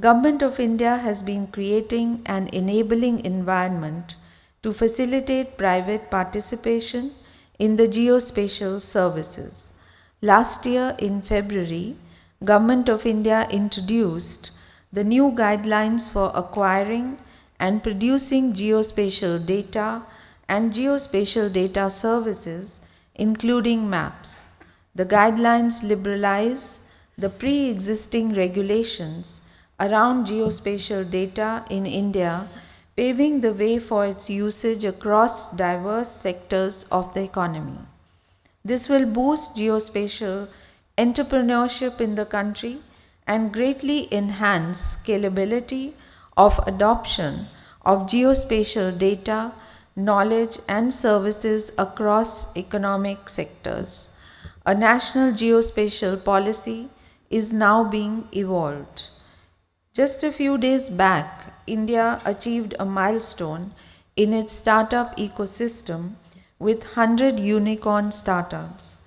Government of India has been creating an enabling environment to facilitate private participation in the geospatial services. Last year in February, Government of India introduced the new guidelines for acquiring and producing geospatial data and geospatial data services, including maps. The guidelines liberalize the pre-existing regulations around geospatial data in India, paving the way for its usage across diverse sectors of the economy. This will boost geospatial entrepreneurship in the country and greatly enhance scalability of adoption of geospatial data, knowledge and services across economic sectors. A national geospatial policy is now being evolved. Just a few days back, India achieved a milestone in its startup ecosystem with 100 unicorn startups.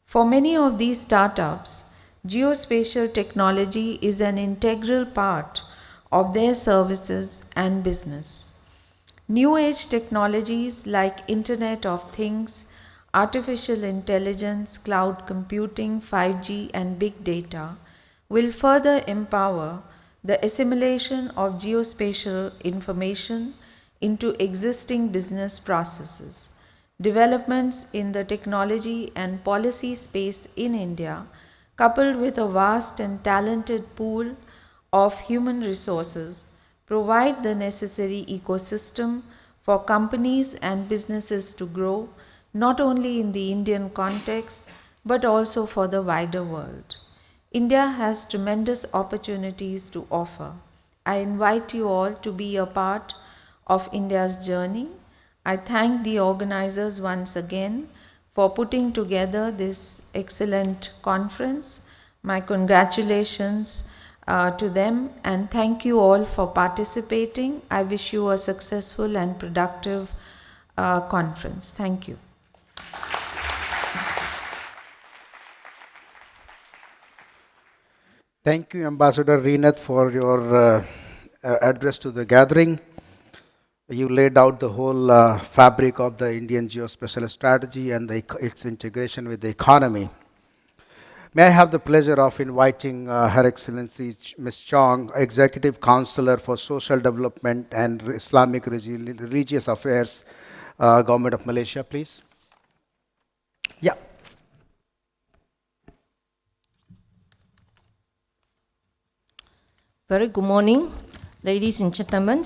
For many of these startups, geospatial technology is an integral part of their services and business. New age technologies like Internet of Things, artificial intelligence, cloud computing, 5G and big data will further empower the assimilation of geospatial information into existing business processes. Developments in the technology and policy space in India, coupled with a vast and talented pool of human resources, provide the necessary ecosystem for companies and businesses to grow, not only in the Indian context, but also for the wider world. India has tremendous opportunities to offer. I invite you all to be a part of India's journey. I thank the organizers once again for putting together this excellent conference. My congratulations to them and thank you all for participating. I wish you a successful and productive conference. Thank you. Thank you, Ambassador Reenat, for your address to the gathering. You laid out the whole fabric of the Indian geospatial strategy and its integration with the economy. May I have the pleasure of inviting Her Excellency Ms. Chong, Executive Councillor for Social Development and Islamic Religious Affairs, Government of Malaysia, please. Yeah. Very good morning, ladies and gentlemen,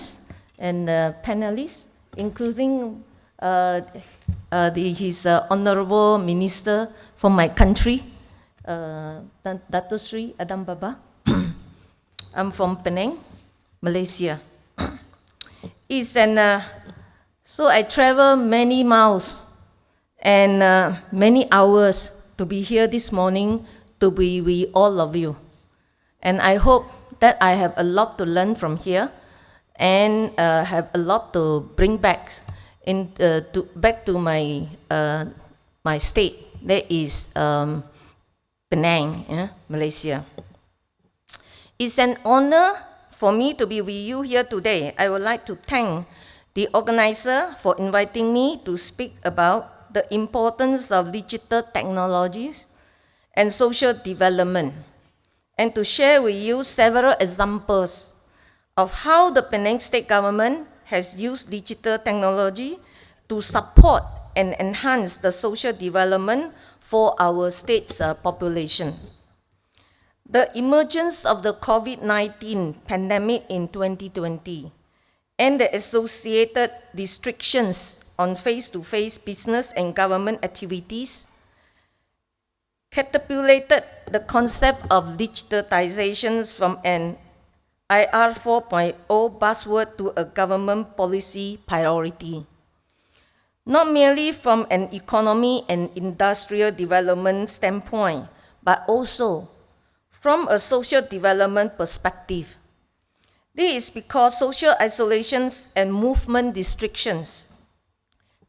and panelists, including his Honorable Minister from my country, Dato Adham Baba. I'm from Penang, Malaysia. So I travel many miles and many hours to be here this morning to be with all of you. And I hope that I have a lot to learn from here and have a lot to bring back back to my my state, that is Penang, Malaysia. It's an honor for me to be with you here today. I would like to thank the organizer for inviting me to speak about the importance of digital technologies and social development, and to share with you several examples of how the Penang state government has used digital technology to support and enhance the social development for our state's population. The emergence of the COVID-19 pandemic in 2020 and the associated restrictions on face-to-face business and government activities catapulted the concept of digitalizations from an IR 4.0 buzzword to a government policy priority. Not merely from an economy and industrial development standpoint, but also from a social development perspective. This is because social isolations and movement restrictions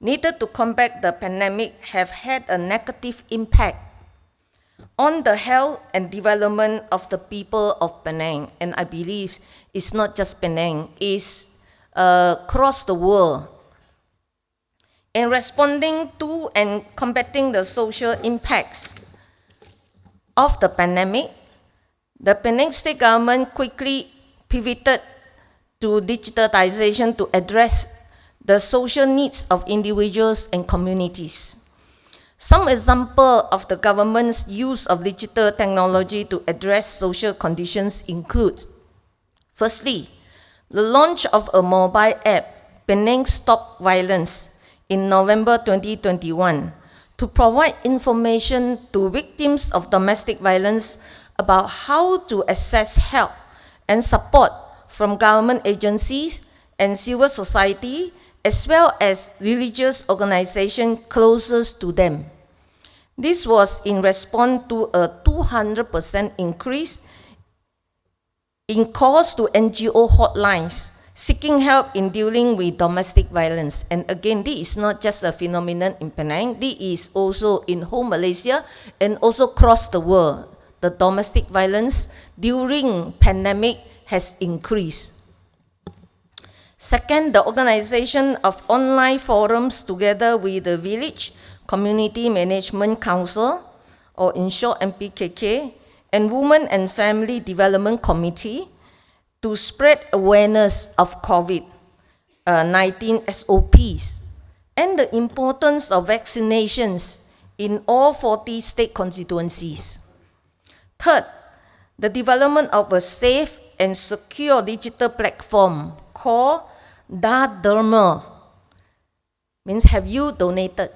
needed to combat the pandemic have had a negative impact on the health and development of the people of Penang. And I believe it's not just Penang, it's across the world. In responding to and combating the social impacts of the pandemic, the Penang state government quickly pivoted to digitalization to address the social needs of individuals and communities. Some example of the government's use of digital technology to address social conditions include, firstly, the launch of a mobile app, Penang Stop Violence, in November 2021, to provide information to victims of domestic violence about how to access help and support from government agencies and civil society, as well as religious organizations closest to them. This was in response to a 200% increase in calls to NGO hotlines seeking help in dealing with domestic violence. And again, this is not just a phenomenon in Penang, this is also in whole Malaysia and also across the world. The domestic violence during pandemic has increased. Second, the organization of online forums together with the Village Community Management Council, or in short MPKK, and Women and Family Development Committee to spread awareness of COVID-19 SOPs and the importance of vaccinations in all 40 state constituencies. Third, the development of a safe and secure digital platform called Dangermond, means have you donated,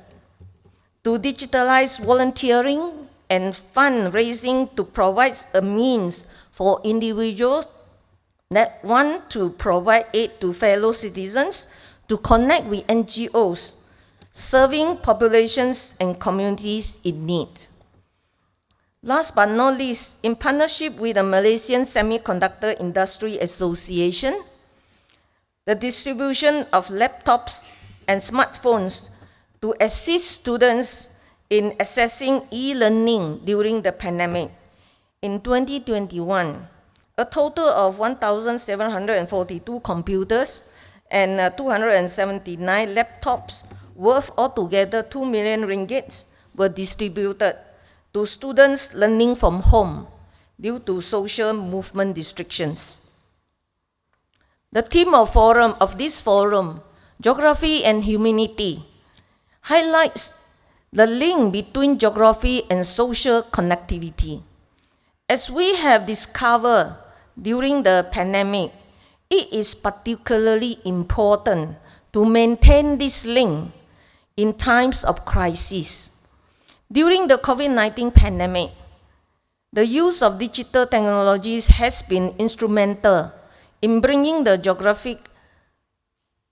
to digitalize volunteering and fundraising to provide a means for individuals that want to provide aid to fellow citizens to connect with NGOs serving populations and communities in need. Last but not least, in partnership with the Malaysian Semiconductor Industry Association, the distribution of laptops and smartphones to assist students in accessing e-learning during the pandemic. In 2021, a total of 1,742 computers and 279 laptops worth altogether 2 million ringgit were distributed to students learning from home due to social movement restrictions. The theme of this forum, Geography and Humanity, highlights the link between geography and social connectivity. As we have discovered during the pandemic, it is particularly important to maintain this link in times of crisis. During the COVID-19 pandemic, the use of digital technologies has been instrumental in bringing the geographic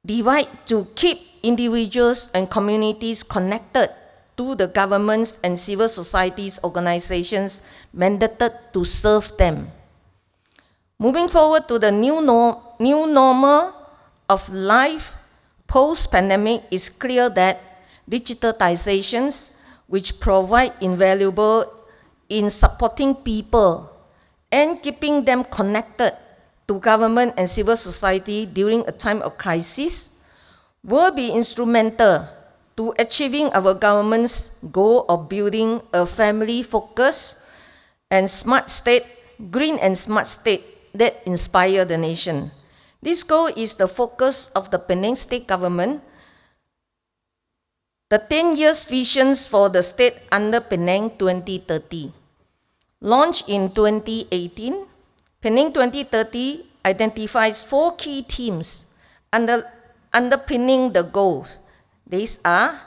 divide to keep individuals and communities connected to the governments and civil societies organizations mandated to serve them. Moving forward to the new normal of life post-pandemic, is clear that digitalizations, which provide invaluable in supporting people and keeping them connected to government and civil society during a time of crisis, will be instrumental to achieving our government's goal of building a family-focused and smart state, green and smart state that inspire the nation. This goal is the focus of the Penang state government. The 10 years visions for the state under Penang 2030. Launched in 2018, Penang 2030 identifies 4 key themes underpinning the goals. These are: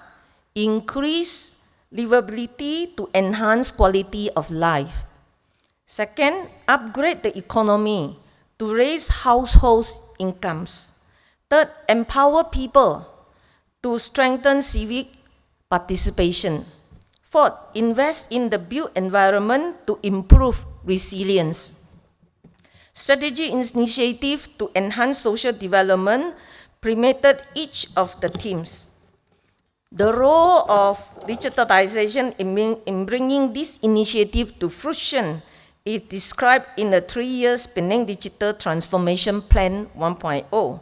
increase livability to enhance quality of life. Second, upgrade the economy to raise households' incomes. Third, empower people to strengthen civic participation. Fourth, invest in the built environment to improve resilience. Strategy initiative to enhance social development permitted each of the teams. The role of digitalization in bringing this initiative to fruition is described in the 3 years Penang Digital Transformation Plan 1.0,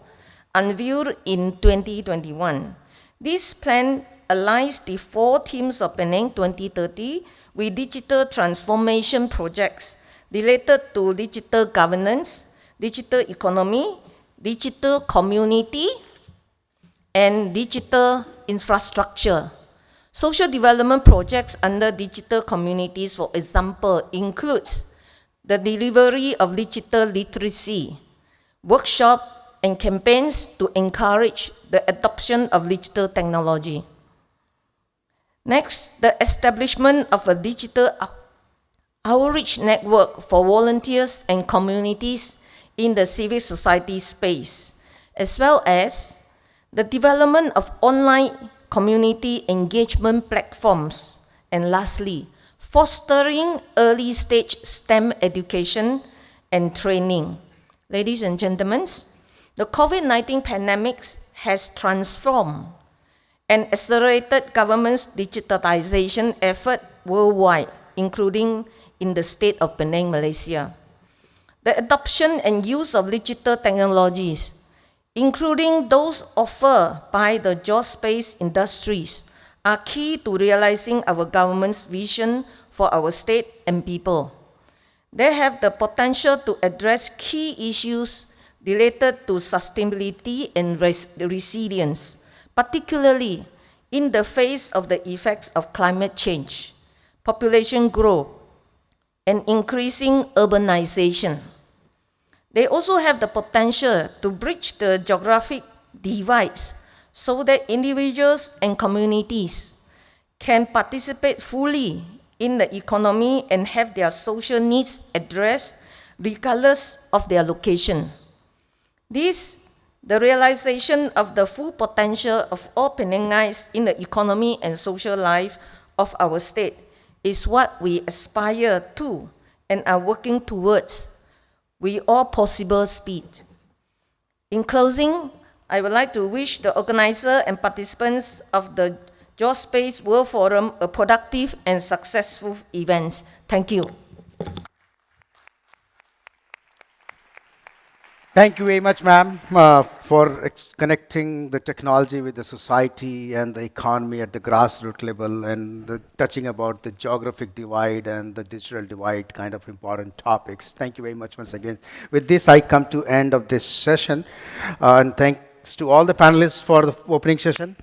unveiled in 2021. This plan aligns the 4 themes of Penang 2030 with digital transformation projects related to digital governance, digital economy, digital community, and digital infrastructure. Social development projects under digital communities, for example, includes the delivery of digital literacy, workshop and campaigns to encourage the adoption of digital technology. Next, the establishment of a digital outreach network for volunteers and communities in the civil society space, as well as the development of online community engagement platforms, and lastly, fostering early-stage STEM education and training. Ladies and gentlemen, the COVID-19 pandemic has transformed and accelerated government's digitalization effort worldwide, including in the state of Penang, Malaysia. The adoption and use of digital technologies, including those offered by the geospace industries, are key to realizing our government's vision for our state and people. They have the potential to address key issues related to sustainability and resilience, particularly in the face of the effects of climate change, population growth, and increasing urbanization. They also have the potential to bridge the geographic divides so that individuals and communities can participate fully in the economy and have their social needs addressed regardless of their location. The realization of the full potential of all Penangites in the economy and social life of our state is what we aspire to and are working towards with all possible speed. In closing, I would like to wish the organizer and participants of the Geospatial World Forum a productive and successful event. Thank you. Thank you very much, ma'am, for connecting the technology with the society and the economy at the grassroots level and touching about the geographic divide and the digital divide kind of important topics. Thank you very much once again. With this, I come to end of this session. And thanks to all the panelists for the opening session.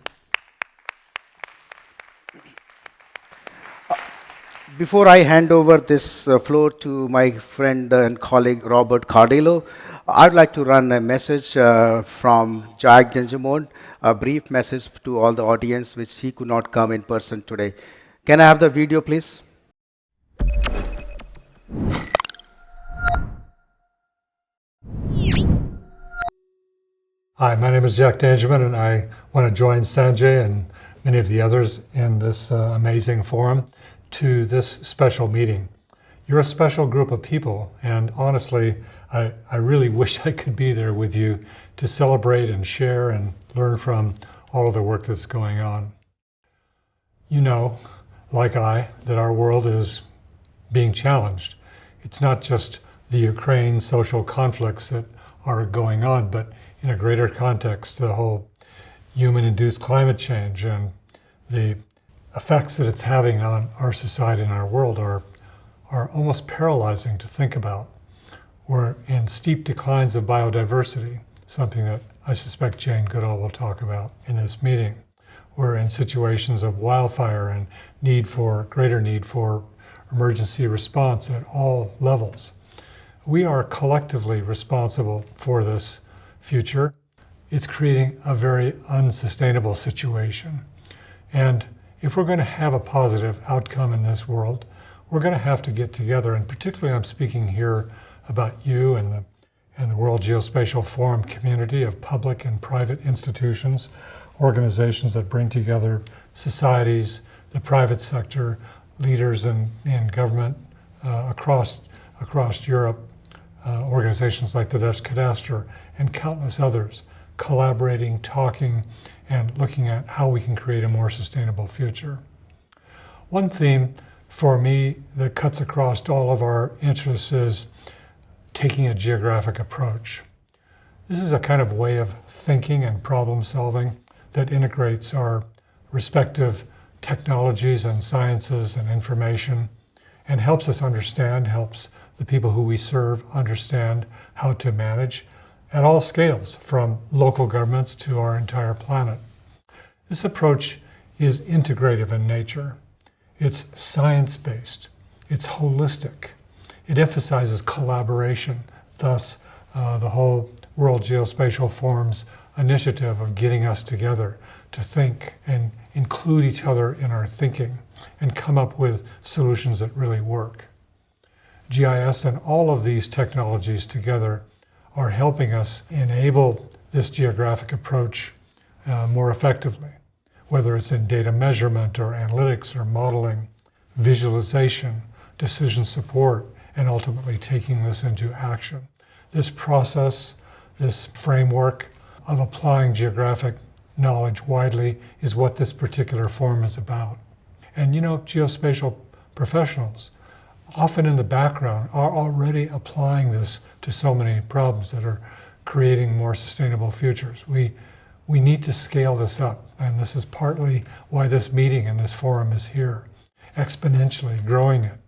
Before I hand over this floor to my friend and colleague Robert Cardello, I'd like to run a message from Dangermond, a brief message to all the audience which he could not come in person today. Can I have the video, please? Hi, my name is Jack Dangermond, and I want to join Sanjay and many of the others in this amazing forum to this special meeting. You're a special group of people, and honestly, I really wish I could be there with you to celebrate and share and learn from all of the work that's going on. You know, like I, that our world is being challenged. It's not just the Ukraine social conflicts that are going on, but in a greater context, the whole human-induced climate change and the effects that it's having on our society and our world are almost paralyzing to think about. We're in steep declines of biodiversity, something that I suspect Jane Goodall will talk about in this meeting. We're in situations of wildfire and greater need for emergency response at all levels. We are collectively responsible for this future. It's creating a very unsustainable situation. And if we're going to have a positive outcome in this world, we're going to have to get together, and particularly I'm speaking here about you and the World Geospatial Forum community of public and private institutions, organizations that bring together societies, the private sector, leaders in government across across Europe, organizations like the Dutch Kadaster and countless others, collaborating, talking, and looking at how we can create a more sustainable future. One theme for me that cuts across all of our interests is taking a geographic approach. This is a kind of way of thinking and problem solving that integrates our respective technologies and sciences and information and helps us understand, helps the people who we serve understand how to manage at all scales, from local governments to our entire planet. This approach is integrative in nature. It's science-based, it's holistic. It emphasizes collaboration, thus the whole World Geospatial Forum's initiative of getting us together to think and include each other in our thinking and come up with solutions that really work. GIS and all of these technologies together are helping us enable this geographic approach more effectively, whether it's in data measurement or analytics or modeling, visualization, decision support, and ultimately taking this into action. This process, this framework of applying geographic knowledge widely is what this particular forum is about. And you know, geospatial professionals, often in the background, are already applying this to so many problems that are creating more sustainable futures. We need to scale this up, and this is partly why this meeting and this forum is here, exponentially growing it.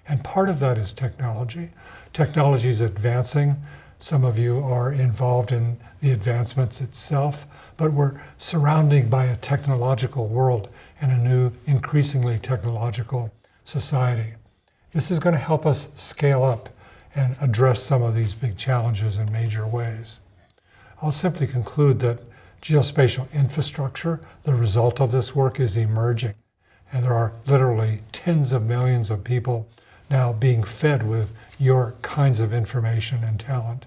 And part of that is technology. Technology is advancing. Some of you are involved in the advancements itself, but we're surrounded by a technological world and a new, increasingly technological society. This is going to help us scale up and address some of these big challenges in major ways. I'll simply conclude that geospatial infrastructure, the result of this work, is emerging. And there are literally tens of millions of people now being fed with your kinds of information and talent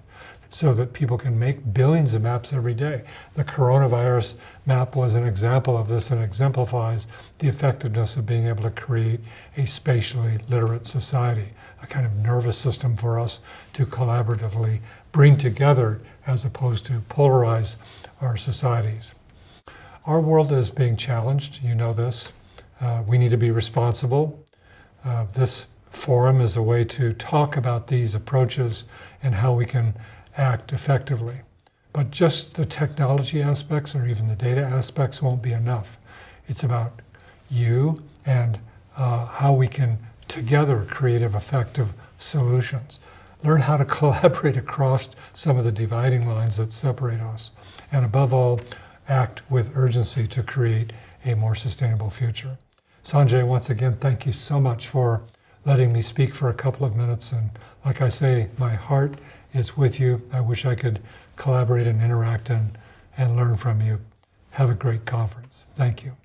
so that people can make billions of maps every day. The coronavirus map was an example of this and exemplifies the effectiveness of being able to create a spatially literate society, a kind of nervous system for us to collaboratively bring together as opposed to polarize our societies. Our world is being challenged, you know this. We need to be responsible. This forum is a way to talk about these approaches and how we can act effectively. But just the technology aspects or even the data aspects won't be enough. It's about you and how we can together create effective solutions. Learn how to collaborate across some of the dividing lines that separate us. And above all, act with urgency to create a more sustainable future. Sanjay, once again, thank you so much for letting me speak for a couple of minutes. And like I say, my heart is with you. I wish I could collaborate and interact and learn from you. Have a great conference. Thank you.